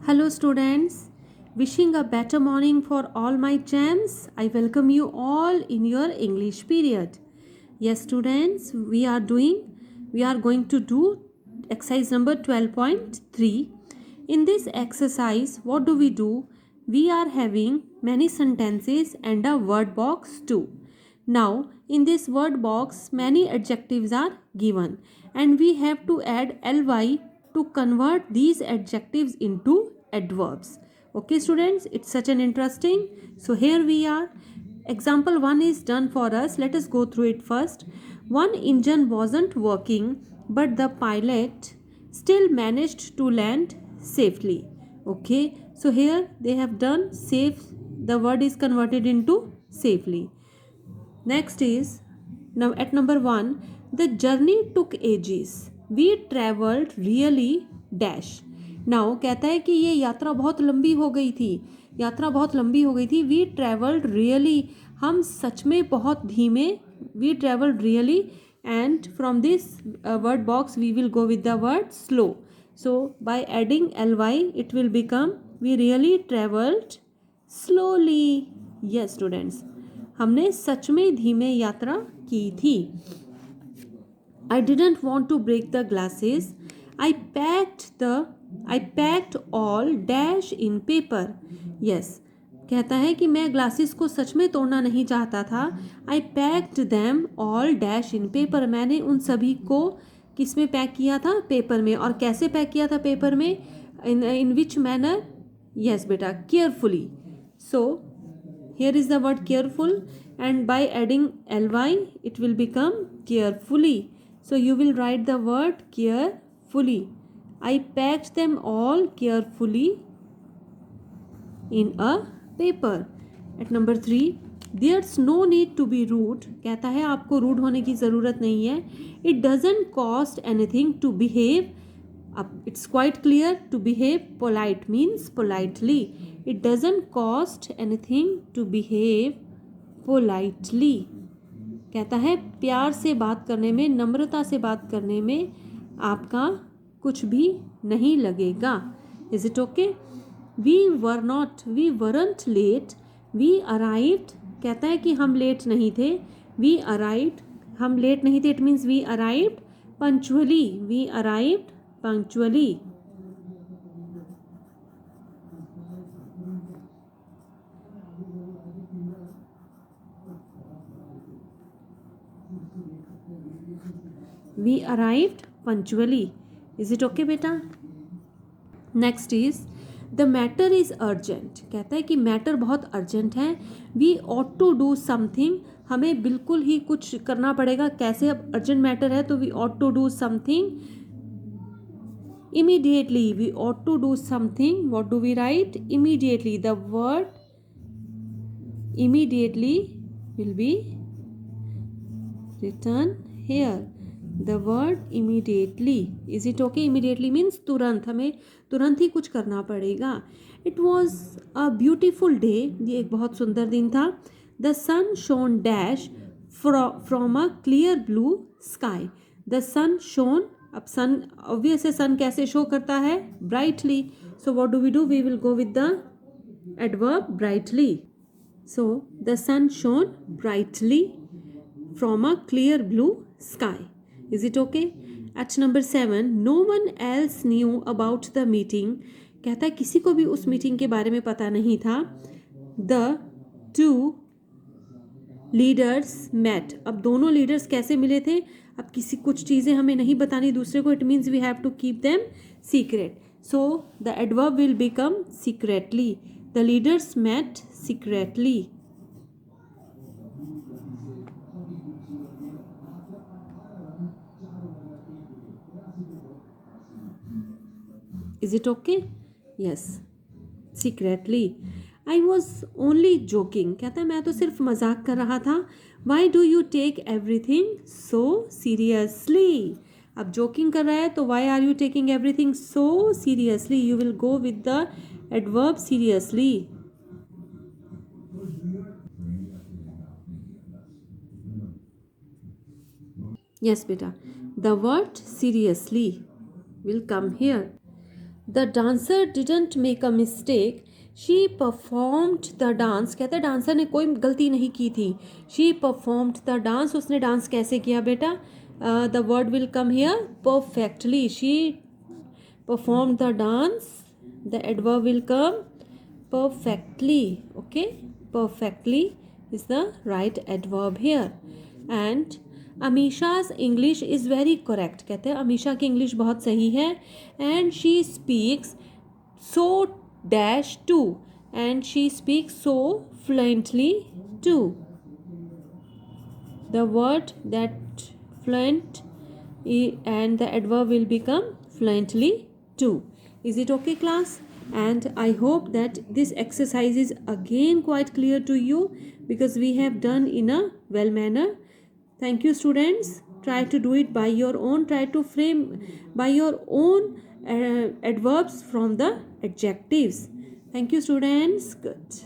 Hello, students. Wishing a better morning for all my champs. I welcome you all in your English period. Yes, students, we are going to do exercise number 12.3. In this exercise, what do? We are having many sentences and a word box too. Now, in this word box, many adjectives are given and we have to add ly to convert these adjectives into adverbs. Okay, students, it's such an interesting. So, here we are. Example 1 is done for us. Let us go through it first. One engine wasn't working, but the pilot still managed to land safely. Okay, so here they have done safe. The word is converted into safely. Next is now at number 1, the journey took ages. We traveled really dash. Now कहता है कि ये यात्रा बहुत लंबी हो गई थी. यात्रा बहुत लंबी हो गई थी. We traveled really. हम सच में बहुत धीमे. We traveled really, and from this word box we will go with the word slow. So by adding ly it will become we really traveled slowly. Yes, students. हमने सच में धीमे यात्रा की थी. I didn't want to break the glasses. I packed all dash in paper. Yes. कहता है कि मैं ग्लासेस को सच में तोड़ना नहीं चाहता था. I packed them all dash in paper. मैंने उन सभी को किस में पैक किया था? पेपर में. और कैसे पैक किया था पेपर में? In which manner? Yes बेटा, carefully. So here is the word careful, and by adding ly it will become carefully. So you will write the word carefully. I packed them all carefully in a paper. At number 3, there's no need to be rude. कहता है आपको rude होने की ज़रूरत नहीं है. It doesn't cost anything to behave. It's quite clear. To behave polite means politely. It doesn't cost anything to behave politely. कहता है प्यार से बात करने में, नम्रता से बात करने में आपका कुछ भी नहीं लगेगा. Is it okay? We weren't late. We arrived. कहता है कि हम लेट नहीं थे. We arrived. हम लेट नहीं थे. It means we arrived punctually. We arrived punctually. We arrived punctually. Is it okay beta? Next is the matter is urgent. कहता है कि मैटर बहुत अर्जेंट है. We ought to do something. हमें बिल्कुल ही कुछ करना पड़ेगा. कैसे? अब अर्जेंट मैटर है तो we ought to do something immediately. We ought to do something. What do we write? Immediately. The word immediately will be written here. The word immediately. Is it okay? Immediately means तुरंत. हमें तुरंत ही कुछ करना पड़ेगा. It was a beautiful day. ये एक बहुत सुंदर दिन था. The sun shone dash from a clear blue sky. The sun shone. अब sun obvious है. sun कैसे show करता है? Brightly. So what do? We will go with the adverb brightly. So the sun shone brightly from a clear blue sky. Is it okay? At number 7, no one else knew about the meeting. कहता है किसी को भी उस meeting के बारे में पता नहीं था. The two leaders met. अब दोनों लीडर्स कैसे मिले थे? अब किसी कुछ चीज़ें हमें नहीं बतानी दूसरे को. It means we have to keep them secret. So the adverb will become secretly. The leaders met secretly. Is it okay? Yes. Secretly. I was only joking. कहता है मैं तो सिर्फ मजाक कर रहा था. Why do you take everything so seriously? अब joking कर रहा है तो why are you taking everything so seriously? You will go with the adverb seriously. Yes, beta. The word seriously will come here. The dancer didn't make a mistake. She performed the dance. कहते हैं dancer ने कोई गलती नहीं की थी. She performed the dance. उसने dance कैसे किया बेटा? The word will come here perfectly. She performed the dance. The adverb will come perfectly. Okay, perfectly is the right adverb here. And Amisha's English is very correct. कहते हैं अमीशा की English बहुत सही है. And she speaks so dash too. And she speaks so fluently too. The word that fluent and the adverb will become fluently too. Is it okay, class? And I hope that this exercise is again quite clear to you, because we have done in a well manner. Thank you, students. Try to do it by your own. Try to frame by your own adverbs from the adjectives. Thank you, students. Good.